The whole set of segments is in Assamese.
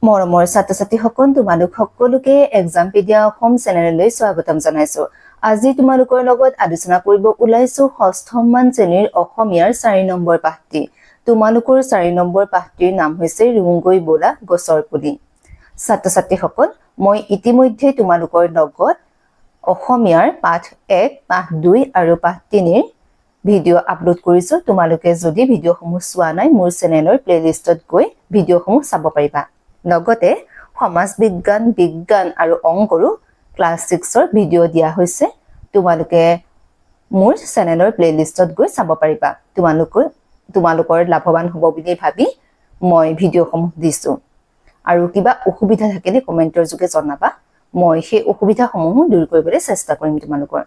মৰমৰ ছাত্ৰ-ছাত্ৰীসকল তোমালোক সকলোকে এক্সামপিডিয়া অসম চেনেললৈ স্বাগতম জনাইছো। আজি তোমালোকৰ লগত আলোচনা কৰিব ওলাইছো ষষ্ঠম মান শ্ৰেণীৰ অসমীয়াৰ 4 নম্বৰ পাঠটি। তোমালোকৰ 4 নম্বৰ পাঠটিৰ নাম হৈছে ৰুংগৈ বোলা গছৰ পুলি। ছাত্ৰ-ছাত্ৰীসকল মই ইতিমধ্যে তোমালোকৰ লগত অসমীয়াৰ পাঠ 1, পাঠ 2 আৰু পাঠ 3ৰ ভিডিঅ' আপলোড কৰিছো। তোমালোকে যদি ভিডিঅ'সমূহ চোৱা নাই মোৰ চেনেলৰ প্লেলিষ্টত গৈ ভিডিঅ'সমূহ চাব পাৰিবা। লগতে সমাজ বিজ্ঞান, বিজ্ঞান আৰু অংকৰো ক্লাছ 6ৰ ভিডিঅ' দিয়া হৈছে। তোমালোকে মোৰ চেনেলৰ প্লেলিষ্টত গৈ চাব পাৰিবা। তোমালোকৰ লাভৱান হ'ব বুলি ভাবি মই ভিডিঅ'সমূহ দিছো। আৰু কিবা অসুবিধা থাকিলে কমেন্টৰ যোগে জনাবা। মই সেই অসুবিধাসমূহ দূৰ কৰিবলৈ চেষ্টা কৰিম তোমালোকৰ।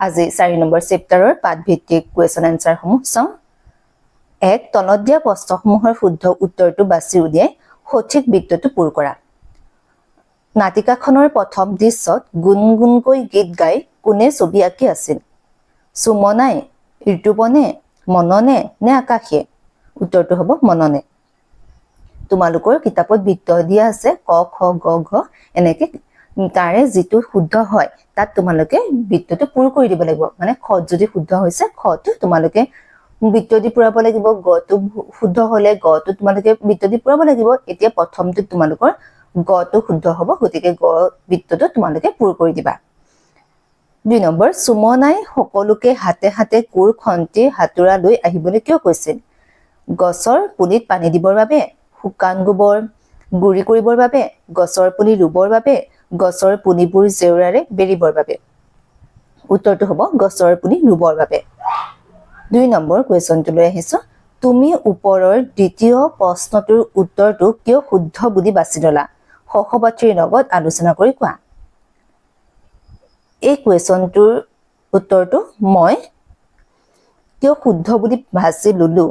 আজি 4 নম্বৰ চেপ্টাৰৰ পাঠ ভিত্তিক কুৱেশ্যন এনচাৰসমূহ চাওঁ। 1. তলত দিয়া প্ৰশ্নসমূহৰ শুদ্ধ উত্তৰটো বাছি উলিয়াই সঠিক বৃত্তটো পূৰ কৰা। নাটিকাখনৰ প্ৰথম দৃশ্যত গুণগুণকৈ গীত গাই কোনে ছবি আঁকি আছিল? সুমনাই, ঋতুপনে, মননে নে আকাশে? উত্তৰটো হ'ব মননে। তোমালোকৰ কিতাপত বৃত্ত দিয়া আছে ক, খ, গ, ঘ এনেকে। তাৰে যিটো শুদ্ধ হয় তাত তোমালোকে বৃত্তটো পূৰ কৰি দিব লাগিব। মানে খ যদি শুদ্ধ হৈছে খটো তোমালোকে বৃত্ত দি পুৰাব লাগিব, গটো শুদ্ধ হলে গটো তোমালোকে বৃত্ত দি পুৰাব লাগিব। এতিয়া প্ৰথমটো তোমালোকৰ গটো শুদ্ধ হ'ব, গতিকে গ বৃত্তটো তোমালোকে পূৰ কৰি দিবা। 2 নম্বৰ, সুমনাই সকলোকে হাতে হাতে কোৰ খন্তি হাতোৰা লৈ আহিবলৈ কিয় কৈছিল? গছৰ পুলিত পানী দিবৰ বাবে, শুকান গোবৰ গুৰি কৰিবৰ বাবে, গছৰ পুলি ৰুবৰ বাবে, গছৰ পুলিবোৰ জেওৰাৰে বেৰিবৰ বাবে। উত্তৰটো হ'ব গছৰ পুলি ৰুবৰ বাবে। 2 নম্বৰ কুৱেশ্যনটো লৈ আহিছো। তুমি ওপৰৰ দ্বিতীয় প্ৰশ্নটোৰ উত্তৰটো কিয় শুদ্ধ বুলি বাছি ল'লা? সহপাঠীৰ লগত আলোচনা কৰি কোৱা। এই কুৱেশ্যনটোৰ উত্তৰটো মই কিয় শুদ্ধ বুলি বাছি ললো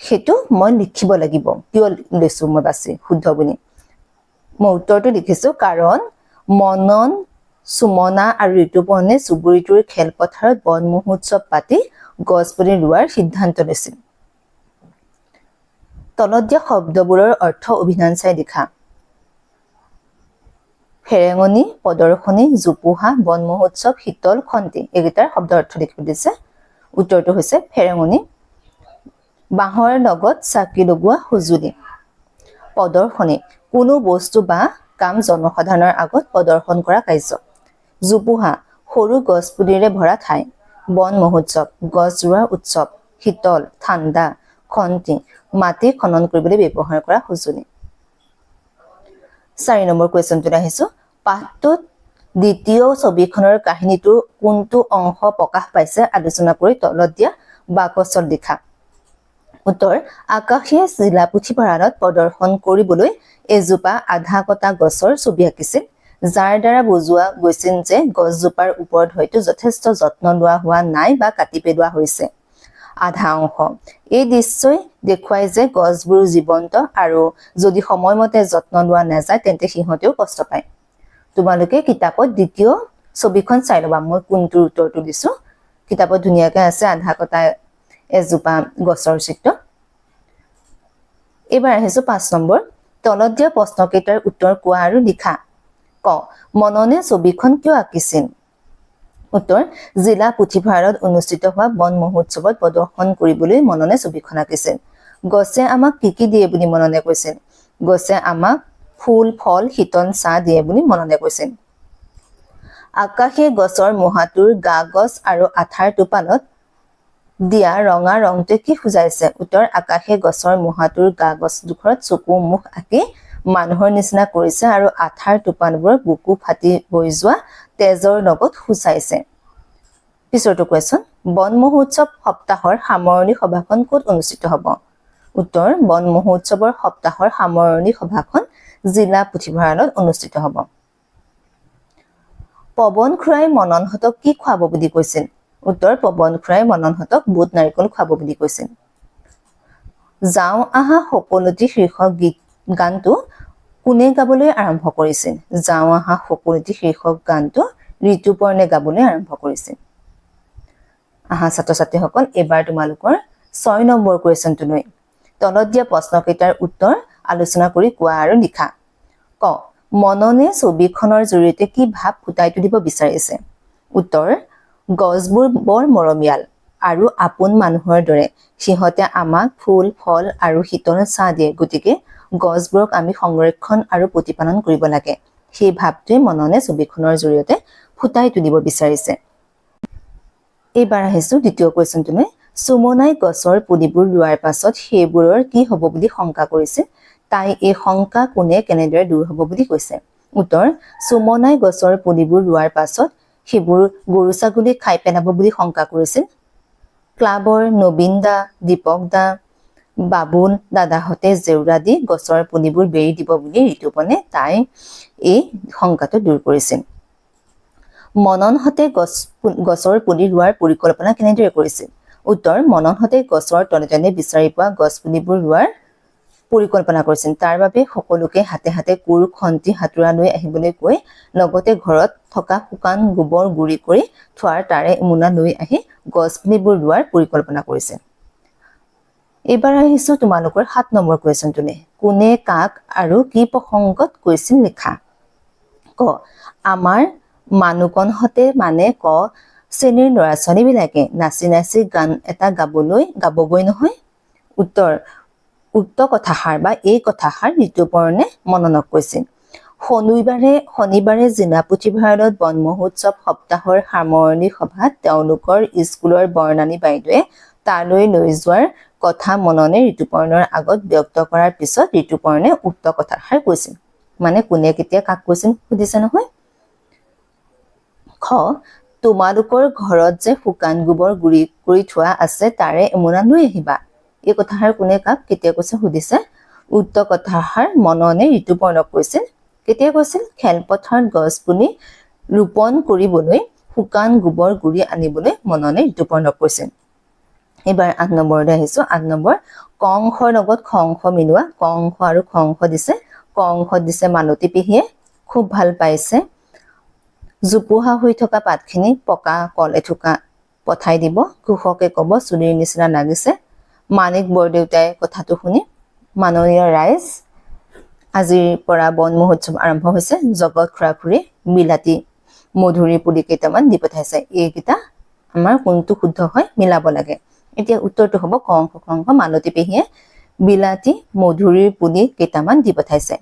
সেইটো মই লিখিব লাগিব। কিয় লৈছো মই বাছি শুদ্ধ বুলি? মই উত্তৰটো লিখিছো কাৰণ মনন, সুমনা আৰু ঋতুপৰ্ণে চুবুৰীটোৰ খেলপথাৰত বন মহোৎসৱ পাতি গছ পুলি ৰোৱাৰ সিদ্ধান্ত লৈছিল। তলত দিয়া শব্দবোৰৰ অৰ্থ অভিধান চাই লিখা। ফেৰেঙনি, প্ৰদৰ্শনী, জোপোহা, বন মহোৎসৱ, শীতল, খন্তি এইকেইটাৰ শব্দ অৰ্থ লিখিব দিছে। উত্তৰটো হৈছে ফেৰেঙনি। বাঁহৰ লগত চাকি লগোৱা সঁজুলি। প্ৰদৰ্শনী, কোনো বস্তু বা কাম জনসাধাৰণৰ আগত প্ৰদৰ্শন কৰা কাৰ্য। জোপোহা, সৰু গছ পুলিৰে ভৰা ঠাই। বন মহোৎসৱ, গছ ৰোৱাৰ উৎসৱ। শীতল, ঠাণ্ডা। খন্তি, মাটি খনন কৰিবলৈ ব্যৱহাৰ কৰা সঁজুলি। 4 নম্বৰ কুৱেশ্যনটোলৈ আহিছো। পাঠটোত দ্বিতীয় ছবিখনৰ কাহিনীটো কোনটো অংশ প্ৰকাশ পাইছে আলোচনা কৰি তলত দিয়া বাকচত লিখা। উত্তৰ, আকাশে জিলা পুথিভঁৰালত প্ৰদৰ্শন কৰিবলৈ এজোপা আধা কটা গছৰ ছবি আঁকিছিল, যাৰ দ্বাৰা বুজোৱা গৈছিল যে গছজোপাৰ ওপৰত হয়তো যথেষ্ট যত্ন লোৱা হোৱা নাই বা কাটি পেলোৱা হৈছে। আধা অংশ। এই দৃশ্যই দেখুৱাই যে গছবোৰ জীৱন্ত আৰু যদি সময়মতে যত্ন লোৱা নাযায় তেন্তে সিহঁতেও কষ্ট পায়। তোমালোকে কিতাপত দ্বিতীয় ছবিখন চাই ল'বা মই কোনটোৰ উত্তৰটো দিছো। কিতাপত ধুনীয়াকৈ আছে আধা কটা এজোপা গছৰ চিত্ৰ। এইবাৰ আহিছো 5 নম্বৰ। তলত দিয়া প্ৰশ্নকেইটাৰ উত্তৰ কোৱা আৰু লিখা। ক, মননে ছবিখন কিয় আঁকিছিল? উত্তৰ, জিলা পুথিভঁৰালত অনুষ্ঠিত হোৱা বন মহোৎসৱত প্ৰদৰ্শন কৰিবলৈ মননে ছবিখন আঁকিছিল। গছে আমাক কি কি দিয়ে বুলি মননে কৈছিল? গছে আমাক ফুল, ফল, শীতল ছাঁ দিয়ে বুলি মননে কৈছিল। আকাশে গছৰ মূঢ়াটোৰ গা গছ আৰু আঠাৰ টোপালত দিয়া ৰঙা ৰংটোৱে কি বুজাইছে? উত্তৰ, আকাশে গছৰ মূঢ়াটোৰ গা গছডোখৰত চকু মুখ আঁকি মানুহৰ নিচিনা কৰিছে আৰু আঠাৰ টোপালবোৰৰ বুকু ফাটি বৈ যোৱা তেজৰ লগত সূচাইছে। পিছৰটো কুৱেশ্যন। বন মহোৎসৱ সপ্তাহৰ সামৰণি সভাখন ক'ত অনুষ্ঠিত হ'ব? উত্তৰ, বন মহোৎসৱৰ সপ্তাহৰ সামৰণি সভাখন জিলা পুথিভঁৰালত অনুষ্ঠিত হ'ব। পৱন খুৰাই মননহঁতক কি খুৱাব বুলি কৈছিল? উত্তৰ, পৱন খুৰাই মননহঁতক বুট নাৰিকল খুৱাব বুলি কৈছিল। যাওঁ আহা সকলোটি শীৰ্ষক গানটো কোনে গাবলৈ আৰম্ভ কৰিছিল? যাওঁ আহা সকলোটি শীৰ্ষক গানটো ঋতুপৰ্ণে গাবলৈ আৰম্ভ কৰিছিল। আহা ছাত্ৰ-ছাত্ৰীসকল, এবাৰ তোমালোকৰ 6 নম্বৰ কুৱেশ্যনটোলৈ। তলত দিয়া প্ৰশ্নকেইটাৰ উত্তৰ আলোচনা কৰি কোৱা আৰু লিখা। ক মননে ছবিখনৰ জৰিয়তে কি ভাৱ ফুটাই তুলিব বিচাৰিছে? উত্তৰ গছবোৰ বৰ মৰমীয়াল আৰু আপোন মানুহৰ দৰে। সিহঁতে আমাক ফুল ফল আৰু শীতল ছাঁ দিয়ে, গতিকে গছবোৰক আমি সংৰক্ষণ আৰু প্ৰতিপালন কৰিব লাগে। সেই ভাৱটোৱে মননে ছবিখনৰ জৰিয়তে ফুটাই তুলিব বিচাৰিছে। এইবাৰ আহিছো দ্বিতীয় কুৱেশ্যনটোলৈ। সুমনাই গছৰ পুলিবোৰ ৰোৱাৰ পাছত সেইবোৰৰ কি হ'ব বুলি শংকা কৰিছিল? তাই এই শংকা কোনে কেনেদৰে দূৰ হ'ব বুলি কৈছে? উত্তৰ সুমনাই গছৰ পুলিবোৰ ৰোৱাৰ পাছত সেইবোৰ গৰু ছাগলীক খাই পেলাব বুলি শংকা কৰিছিল। ক্লাবৰ নবীন দা, দীপক দা, বাবুল দাদাহঁতে জেউৰা দি গছৰ পুলিবোৰ বেৰি দিব বুলি ঋতুপৰ্ণে তাই এই শংকাটো দূৰ কৰিছিল। মননহঁতে গছৰ পুলি ৰোৱাৰ পৰিকল্পনা কেনেদৰে কৰিছিল? উত্তৰ মননহঁতে গছৰ তলে তলে বিচাৰি পোৱা গছ পুলিবোৰ ৰোৱাৰ পৰিকল্পনা কৰিছিল। তাৰ বাবে সকলোকে হাতে হাতে কোৰ, খন্তি, হাতোৰা লৈ আহিবলৈ কৈ লগতে ঘৰত থকা শুকান গোবৰ গুৰি কৰি থোৱাৰ তাৰে মোনা লৈ আহি গছ পুলিবোৰ ৰোৱাৰ পৰিকল্পনা কৰিছিল। এইবাৰ আহিছো তোমালোকৰ 7 নম্বৰ কুৱেশ্যনটোলৈ। কোনে কাক আৰু কি প্ৰসংগত কৈছিল লিখা। ক আমাৰ মানুহকণহঁতে মানে ক শ্ৰেণীৰ ল'ৰা ছোৱালীবিলাকে নাচি নাচি গান এটা গাবগৈ নহয়। উত্তৰ উক্ত কথাষাৰ বা এই কথাষাৰ ঋতুপৰ্ণে মননক কৈছিল। শনিবাৰে জিলা পুথিভঁৰালত বন মহোৎসৱ সপ্তাহৰ সামৰণি সভাত তেওঁলোকৰ স্কুলৰ বৰ্ণালী বাইদেৱে তালৈ লৈ যোৱাৰ কথা মননে ঋতুপৰ্ণৰ আগত ব্যক্ত কৰাৰ পিছত ঋতুপৰ্ণে উক্ত কথাষাৰ কৈছিল। মানে কোনে কেতিয়া কাক কৈছিল সুধিছে নহয়। খ তোমালোকৰ ঘৰত যে শুকান গোবৰ গুৰি কৰি থোৱা আছে তাৰে এমোনা লৈ আহিবা। এই কথাষাৰ কোনে কাক কেতিয়া কৈছে সুধিছে। উক্ত কথাষাৰ মননে ঋতুপৰ্ণক কৈছিল। কেতিয়া কৈছিল? খেলপথাৰত গছ পুলি ৰোপণ কৰিবলৈ শুকান গোবৰ গুৰি আনিবলৈ মননে ঋতুপৰ্ণক কৈছিল। এইবাৰ 8 নম্বৰলৈ আহিছো। 8 নম্বৰ ক অংশৰ লগত খ অংশ মিলোৱা। ক অংশ আৰু খ অংশ দিছে। ক অংশত দিছে মালতী পেহীয়ে খুব ভাল পাইছে জোপোহা হৈ থকা পাতখিনি পকা কল এথোকা পঠাই দিব। কৃষকে ক'ব চুলিৰ নিচিনা লাগিছে। মানিক বৰদেউতাই কথাটো শুনি মাননীয় ৰাইজ আজিৰ পৰা বন মহোৎসৱ আৰম্ভ হৈছে। জগত খুৰা-খুৰী বিলাতী মধুৰিৰ পুলি কেইটামান দি পঠাইছে। এইকেইটা আমাৰ কোনটো শুদ্ধ হয় মিলাব লাগে। এতিয়া উত্তৰটো হ'ব ক অংশ খ অংশ। মালতী পেহীয়ে বিলাতী মধুৰিৰ পুলি কেইটামান দি পঠাইছে।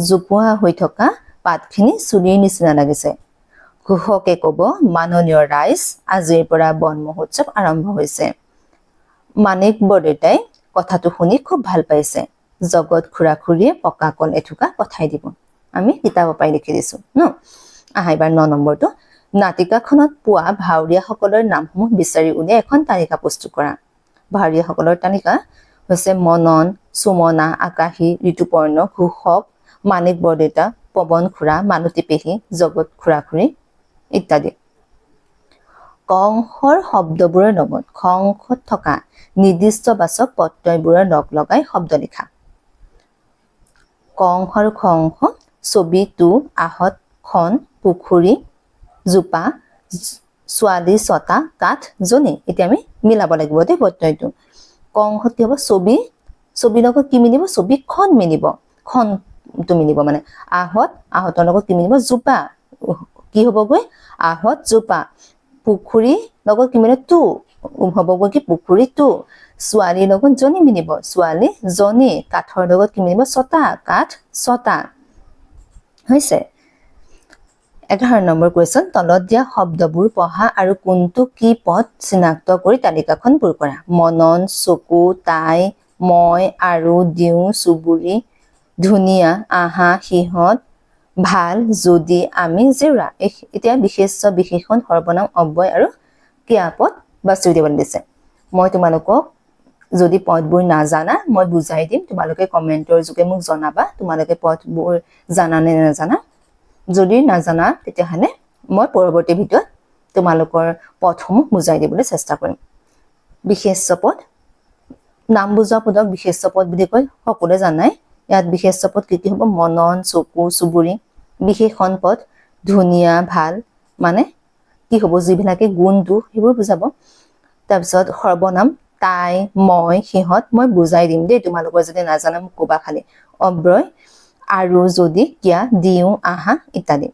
জোপোহা হৈ থকা পাতখিনি চুলিৰ নিচিনা লাগিছে। কৃষকে ক'ব মাননীয় ৰাইজ আজিৰ পৰা বন মহোৎসৱ আৰম্ভ হৈছে। মানিক বৰদেউতাই কথাটো শুনি খুব ভাল পাইছে। জগত খুৰা-খুৰীয়ে পকা কল এথোকা পঠাই দিব। আমি কিতাপৰ পৰাই লিখি দিছো ন। আহা এবাৰ 9 নম্বৰটো। নাটিকাখনত পোৱা ভাৱৰীয়াসকলৰ নামসমূহ বিচাৰি উলিয়াই এখন তালিকা প্ৰস্তুত কৰা। ভাৱৰীয়াসকলৰ তালিকা হৈছে মনন, সুমনা, আকাশী, ঋতুপৰ্ণ, ঘোষক, মানিক বৰদেউতা, পৱন খুৰা, মালতী পেহী, জগত খুৰা-খুৰী ইত্যাদি। ক অংশৰ শব্দবোৰৰ লগত খ অংশত থকা নিৰ্দিষ্ট বাচক প্ৰত্যয়বোৰৰ লগ লগাই শব্দ লিখা। ক অংশ আৰু খ অংশ। ছবি টু, আহত খন, পুখুৰী, জোপা, ছোৱালী, ছটা, কাঠ, জনী। এতিয়া আমি মিলাব লাগিব দেই প্ৰত্যয়টো। ক অংশত কি হ'ব? ছবিৰ লগত কি মিলিব? ছবিখন মিলিব। খনটো মিলিব মানে। আহতৰ লগত কি মিলিব? জোপা। কি হ'বগৈ? আহত জোপা। পুখুৰী লগত কি মিলিব? টু হ'বগৈ কি? পুখুৰী টু। ছোৱালীৰ লগত জনী মিলিব। ছোৱালী জনী। কাঠৰ লগত কি মিলিব? ছটা। কাঠ ছটা। হৈছে। 11 নম্বৰ কুৱেশ্যন। তলত দিয়া শব্দবোৰ পঢ়া আৰু কোনটো কি পদ চিনাক্ত কৰি তালিকাখন পূৰ কৰা। মনন, চকু, তাই, মই, আৰু, দিওঁ, চুবুৰী, ধুনীয়া, আহা, সিহঁত, ভাল, যদি, আমি, জেউৰা। এতিয়া বিশেষ্য, বিশেষণ, সৰ্বনাম, অব্যয় আৰু ক্ৰিয়াপদ বাছি উলিয়াবলৈ দিছে। মই তোমালোকক যদি পদবোৰ নাজানা মই বুজাই দিম। তোমালোকে কমেণ্টৰ যোগে মোক জনাবা তোমালোকে পদবোৰ জানা নে নাজানা। যদি নাজানা তেতিয়াহ'লে মই পৰৱৰ্তী ভিডিঅ'ত তোমালোকৰ পদসমূহ বুজাই দিবলৈ চেষ্টা কৰিম। বিশেষ্য পদ, নাম বুজোৱা পদক বিশেষ্য পদ বুলি কয়, সকলোৱে জানাই। ইয়াত বিশেষ্য পদ কি কি হ'ব? মনন, চকু, চুবুৰী। বিশেষণ পদ ধুনীয়া, ভাল মানে কি হ'ব? যিবিলাকে গুণ দুখ সেইবোৰ বুজাব। তাৰপিছত সৰ্বনাম তাই, মই, সিহঁত। মই বুজাই দিম দেই, তোমালোকৰ যদি নাজানা মোক ক'বা খালি। অব্যয় আৰু যদি কিয়া দিওঁ আহা ইত্যাদি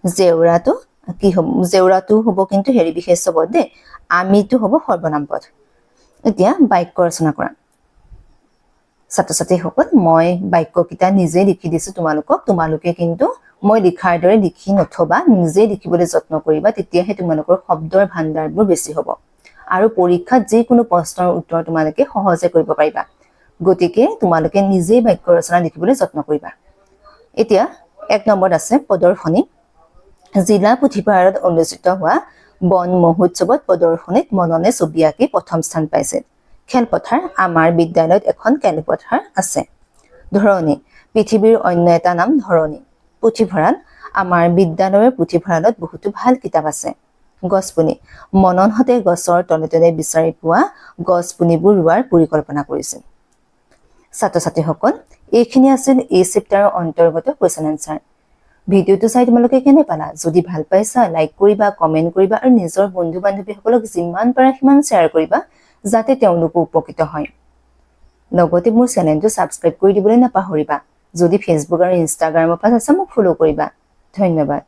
জেউৰাটো কি হ'ব জেউৰাটো হ'ব কিন্তু হেৰি বিশেষ পদ দেই আমিটো হ'ব সৰ্বনাম পদ এতিয়া বাক্য ৰচনা কৰা ছাত্ৰ ছাত্ৰীসকল মই বাক্যকেইটা নিজে লিখি দিছো তোমালোকে কিন্তু মই লিখাৰ দৰে লিখি নথবা নিজে লিখিবলৈ যত্ন কৰিবা তেতিয়াহে তোমালোকৰ শব্দৰ ভাণ্ডাৰবোৰ বেছি হ'ব আৰু পৰীক্ষাত যিকোনো প্ৰশ্নৰ উত্তৰ তোমালোকে সহজে কৰিব পাৰিবা গতিকে তোমালোকে নিজে বাক্য ৰচনা লিখিবলৈ যত্ন কৰিবা এতিয়া 1 নম্বৰত আছে প্ৰদৰ্শনী জিলা পুথিভঁৰালত অনুষ্ঠিত হোৱা বন মহোৎসৱত প্ৰদৰ্শনীত মননে ছবি আঁকি প্ৰথম স্থান পাইছে খেলপথাৰ আমাৰ বিদ্যালয়ত এখন খেলপথাৰ আছে ধৰণী পৃথিৱীৰ অন্য এটা নাম ধৰণী পুথিভঁৰাল আমাৰ বিদ্যালয়ৰ পুথিভঁৰালত বহুতো ভাল কিতাপ আছে গছপুলি মননহতে গছৰ তলে তলে বিচাৰি পোৱা গছপুলিবোৰ ৰোৱাৰ পৰিকল্পনা কৰিছিল ছাত্ৰ ছাত্ৰীসকল এইখিনি আছিল এই চেপ্টাৰৰ অন্তৰ্গত কোৱেশ্চন আনসাৰ ভিডিওটো চাই তোমালোকে কেনে পালা যদি ভাল পাইছা লাইক কৰিবা কমেন্ট কৰিবা আৰু নিজৰ বন্ধু বান্ধৱীসকলক যিমান পাৰা সিমান শ্বেয়াৰ কৰিবা যাতে তেওঁলোকো উপকৃত হয় লগতে মোৰ চেনেলটো সাবস্ক্ৰাইব কৰি দিবলৈ নাপাহৰিবা যদি ফেসবুক আৰু ইনষ্টাগ্ৰামৰ পৰা আছা মোক ফলো কৰিবা ধন্যবাদ